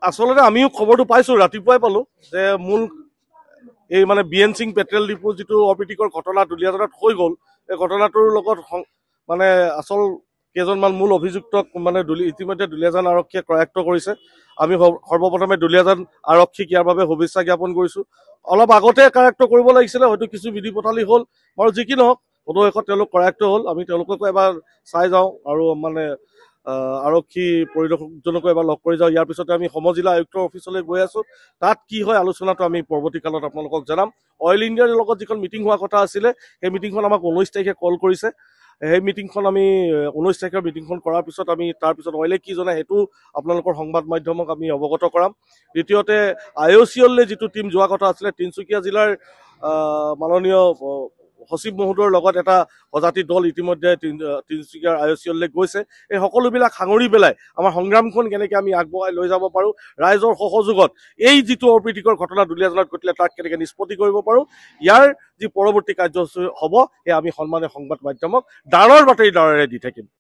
আচলতে আমিও খবৰটো পাইছোঁ, ৰাতিপুৱাই পালোঁ যে মূল এই মানে বি এন সিং পেট্ৰল ডিপুৰ যিটো অপ্ৰীতিকৰ ঘটনা দুলীয়াজানত হৈ গ'ল, এই ঘটনাটোৰ লগত মানে আচল কেইজনমান মূল অভিযুক্তক মানে ইতিমধ্যে দুলীয়াজান আৰক্ষীয়ে কৰায়ত্ব কৰিছে। আমি সৰ্বপ্ৰথমে দুলীয়াজান আৰক্ষীক ইয়াৰ বাবে শুভেচ্ছা জ্ঞাপন কৰিছোঁ। অলপ আগতে কৰায়ত্ব কৰিব লাগিছিলে, হয়তো কিছু বিধি পথালি হ'ল বাৰু, যি কি নহওক সদৌ তেওঁলোক কৰায়ত্ব হ'ল। আমি তেওঁলোককো এবাৰ চাই যাওঁ আৰু মানে আৰক্ষী পৰিদৰ্শকজনকো এবাৰ লগ কৰি যাওঁ। ইয়াৰ পিছতে আমি সমজিলা আয়ুক্তৰ অফিচলৈ গৈ আছোঁ। তাত কি হয় আলোচনাটো আমি পৰৱৰ্তী কালত আপোনালোকক জনাম। অইল ইণ্ডিয়াৰ লগত যিখন মিটিং হোৱা কথা আছিলে, সেই মিটিংখন আমাক 19 তাৰিখে কল কৰিছে। সেই মিটিংখন আমি 19 তাৰিখৰ মিটিংখন কৰাৰ পিছত আমি তাৰপিছত অইলে কি জনায় সেইটো আপোনালোকৰ সংবাদ মাধ্যমক আমি অৱগত কৰাম। দ্বিতীয়তে IOCLলৈ যিটো টীম যোৱা কথা আছিলে, তিনিচুকীয়া জিলাৰ মাননীয় সচিব মহোদয়ৰ লগত এটা প্ৰজাতি দল ইতিমধ্যে তিনিচুকীয়াৰ IOCLলৈ গৈছে। এই সকলোবিলাক সাঙুৰি পেলাই আমাৰ সংগ্ৰামখন কেনেকৈ আমি আগবঢ়াই লৈ যাব পাৰোঁ, ৰাইজৰ সহযোগত এই যিটো অপ্ৰীতিকৰ ঘটনা দুলীয়াজানত ঘটিলে তাক কেনেকৈ নিষ্পত্তি কৰিব পাৰোঁ, ইয়াৰ যি পৰৱৰ্তী কাৰ্যসূচী হ'ব সেয়া আমি সন্মানীয় সংবাদ মাধ্যমক ডাঁৰৰ বাতৰি ডাঁৰেৰে দি থাকিম।